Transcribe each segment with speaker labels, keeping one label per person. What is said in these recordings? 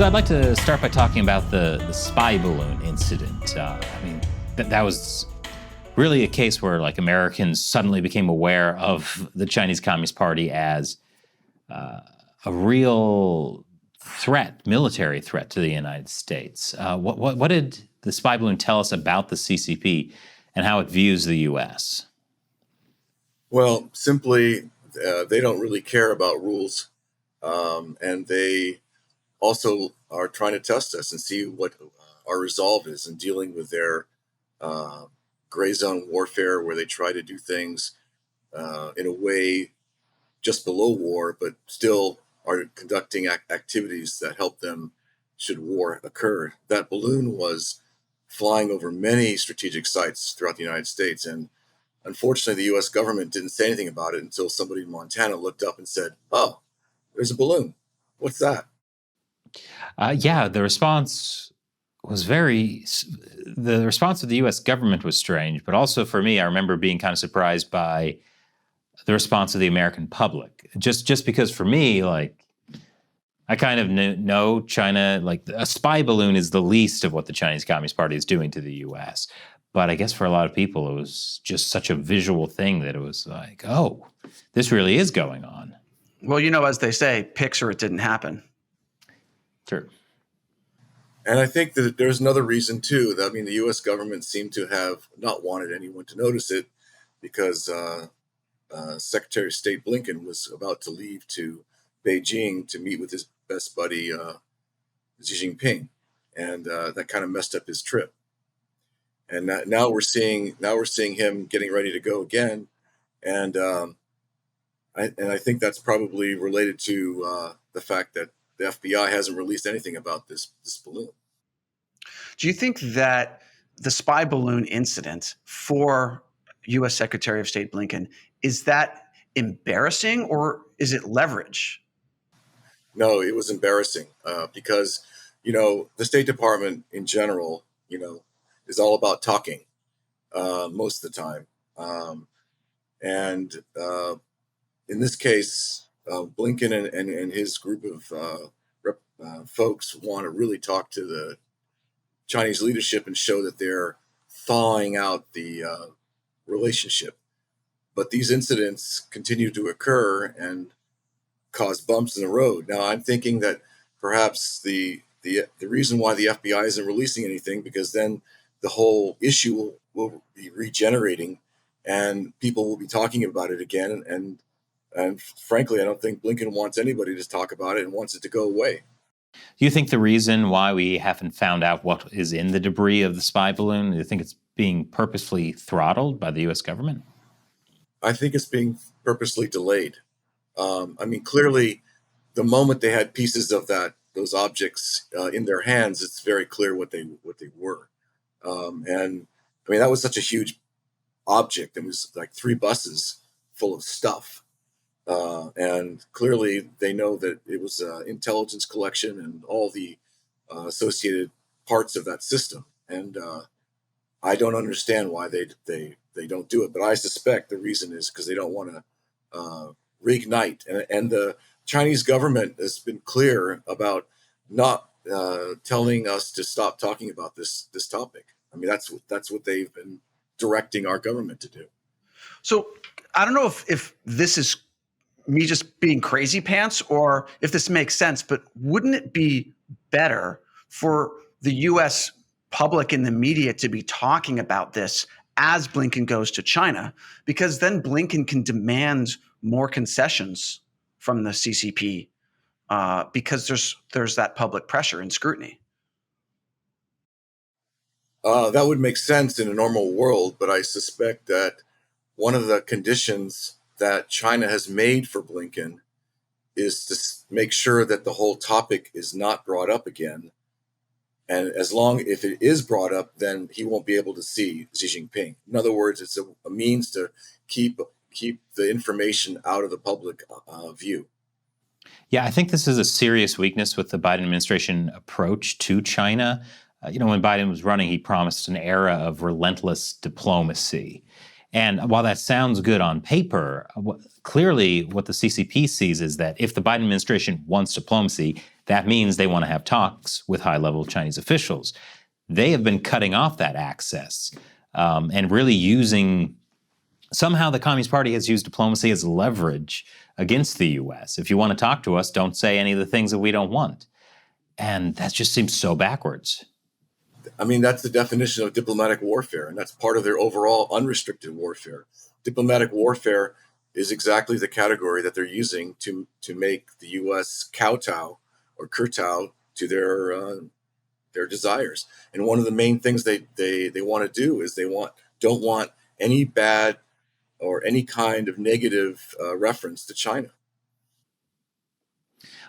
Speaker 1: So I'd like to start by talking about the spy balloon incident. That was really a case where Americans suddenly became aware of the Chinese Communist Party as a real threat, military threat to the United States. What did the spy balloon tell us about the CCP and how it views the U.S.?
Speaker 2: Well, simply, they don't really care about rules, and they also are trying to test us and see what our resolve is in dealing with their gray zone warfare, where they try to do things in a way just below war, but still are conducting activities that help them should war occur. That balloon was flying over many strategic sites throughout the United States, and unfortunately, the U.S. government didn't say anything about it until somebody in Montana looked up and said, "Oh, there's a balloon. What's that?"
Speaker 1: The response was the response of the U.S. government was strange, but also for me, I remember being kind of surprised by the response of the American public. Just because for me, I kind of know China, a spy balloon is the least of what the Chinese Communist Party is doing to the U.S. But I guess for a lot of people, it was just such a visual thing that it was like, oh, this really is going on.
Speaker 3: Well, as they say, pics or it didn't happen.
Speaker 1: Sure.
Speaker 2: And I think that there's another reason, too. The U.S. government seemed to have not wanted anyone to notice it because Secretary of State Blinken was about to leave to Beijing to meet with his best buddy, Xi Jinping. And that kind of messed up his trip. And now we're seeing him getting ready to go again. And I think that's probably related to the fact that the FBI hasn't released anything about this balloon.
Speaker 3: Do you think that the spy balloon incident for U.S. Secretary of State Blinken, is that embarrassing or is it leverage?
Speaker 2: No, it was embarrassing because, the State Department in general, is all about talking most of the time. And in this case, Blinken and his group of folks want to really talk to the Chinese leadership and show that they're thawing out the relationship. But these incidents continue to occur and cause bumps in the road. Now, I'm thinking that perhaps the reason why the FBI isn't releasing anything, because then the whole issue will be regenerating and people will be talking about it again. And frankly, I don't think Blinken wants anybody to talk about it and wants it to go away.
Speaker 1: Do you think the reason why we haven't found out what is in the debris of the spy balloon, do you think it's being purposefully throttled by the U.S. government?
Speaker 2: I think it's being purposely delayed. Clearly, the moment they had pieces of those objects in their hands, it's very clear what they were. That was such a huge object. It was like 3 buses full of stuff. And clearly they know that it was intelligence collection and all the associated parts of that system. And I don't understand why they don't do it. But I suspect the reason is because they don't want to reignite. And the Chinese government has been clear about not telling us to stop talking about this topic. That's what they've been directing our government to do.
Speaker 3: So I don't know if this is me just being crazy pants or if this makes sense, but wouldn't it be better for the U.S. public and the media to be talking about this as Blinken goes to China? Because then Blinken can demand more concessions from the CCP because there's that public pressure and scrutiny.
Speaker 2: That would make sense in a normal world, but I suspect that one of the conditions that China has made for Blinken is to make sure that the whole topic is not brought up again. And if it is brought up, then he won't be able to see Xi Jinping. In other words, it's a means to keep the information out of the public view.
Speaker 1: Yeah, I think this is a serious weakness with the Biden administration approach to China. When Biden was running, he promised an era of relentless diplomacy. And while that sounds good on paper, clearly what the CCP sees is that if the Biden administration wants diplomacy, that means they want to have talks with high-level Chinese officials. They have been cutting off that access and really using, somehow the Communist Party has used diplomacy as leverage against the U.S. If you want to talk to us, don't say any of the things that we don't want. And that just seems so backwards.
Speaker 2: I mean, that's the definition of diplomatic warfare, and that's part of their overall unrestricted warfare. Diplomatic warfare is exactly the category that they're using to make the U.S. kowtow or kurtow to their desires. And one of the main things they want to do is they don't want any bad or any kind of negative reference to China.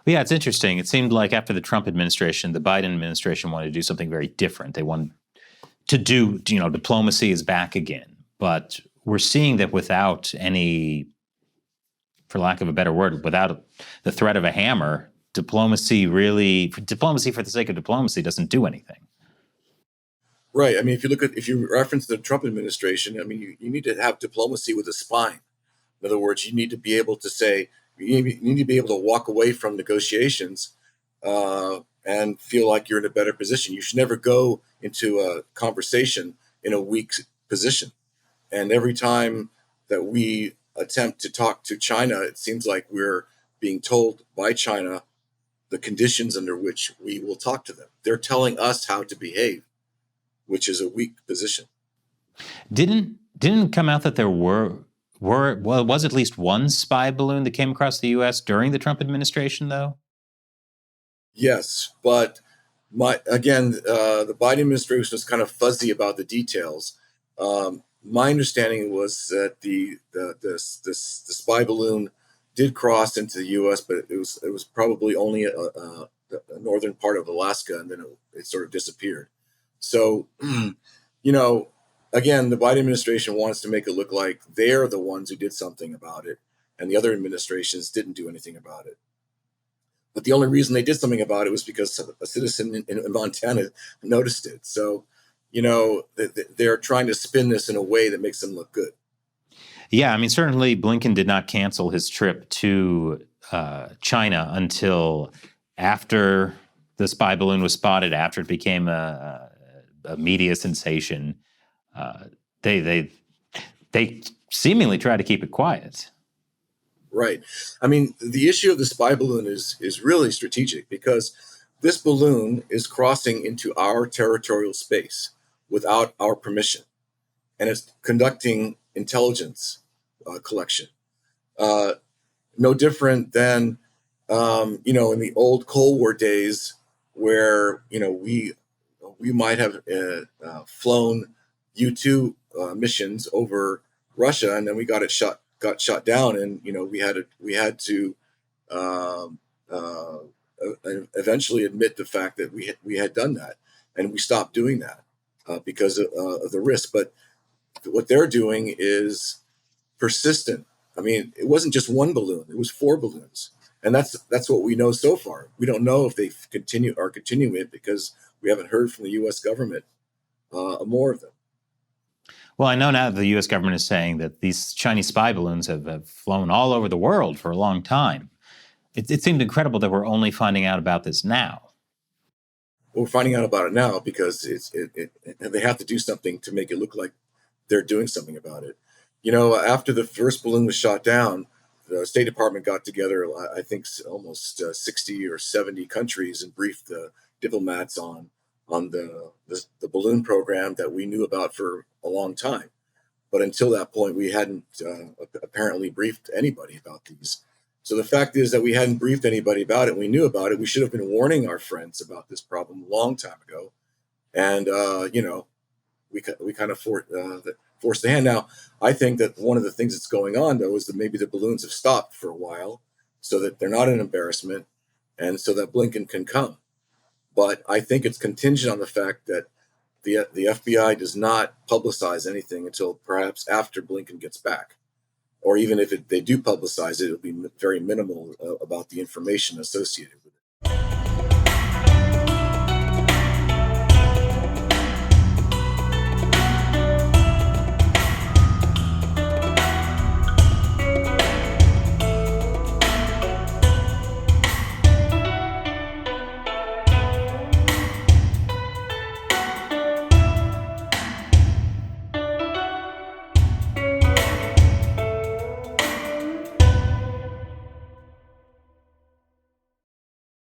Speaker 1: Well, yeah, it's interesting. It seemed like after the Trump administration, the Biden administration wanted to do something very different. They wanted to do, diplomacy is back again. But we're seeing that without any, for lack of a better word, without the threat of a hammer, diplomacy for the sake of diplomacy doesn't do anything.
Speaker 2: Right. I mean, if you reference the Trump administration, I mean, you need to have diplomacy with a spine. In other words, you need to be able to say, you need to be able to walk away from negotiations and feel like you're in a better position. You should never go into a conversation in a weak position. And every time that we attempt to talk to China, it seems like we're being told by China the conditions under which we will talk to them. They're telling us how to behave, which is a weak position.
Speaker 1: Didn't it come out that there was at least one spy balloon that came across the U.S. during the Trump administration, though?
Speaker 2: Yes, but the Biden administration was kind of fuzzy about the details. My understanding was that the spy balloon did cross into the U.S., but it was probably only a northern part of Alaska, and then it sort of disappeared. So, again, the Biden administration wants to make it look like they're the ones who did something about it, and the other administrations didn't do anything about it. But the only reason they did something about it was because a citizen in Montana noticed it. So, they're trying to spin this in a way that makes them look good.
Speaker 1: Yeah, I mean, certainly Blinken did not cancel his trip to China until after the spy balloon was spotted, after it became a media sensation. They seemingly try to keep it quiet.
Speaker 2: Right. I mean, the issue of the spy balloon is really strategic because this balloon is crossing into our territorial space without our permission, and it's conducting intelligence collection. No different than, in the old Cold War days where, we might have flown U-2 missions over Russia, and then we got shot down, and we had to eventually admit the fact that we had done that, and we stopped doing that because of the risk. But what they're doing is persistent. I mean, it wasn't just one balloon; it was 4 balloons, and that's what we know so far. We don't know if they are continuing it because we haven't heard from the U.S. government more of them.
Speaker 1: Well, I know now that the U.S. government is saying that these Chinese spy balloons have flown all over the world for a long time. It seemed incredible that we're only finding out about this now.
Speaker 2: Well, we're finding out about it now because they have to do something to make it look like they're doing something about it. After the first balloon was shot down, the State Department got together, I think almost 60 or 70 countries, and briefed the diplomats on the balloon program that we knew about for a long time. But until that point, we hadn't apparently briefed anybody about these. So the fact is that we hadn't briefed anybody about it. We knew about it. We should have been warning our friends about this problem a long time ago. And, we kind of forced the hand. Now, I think that one of the things that's going on, though, is that maybe the balloons have stopped for a while so that they're not an embarrassment and so that Blinken can come. But I think it's contingent on the fact that the FBI does not publicize anything until perhaps after Blinken gets back. Or even if they do publicize it, it'll be very minimal about the information associated with it.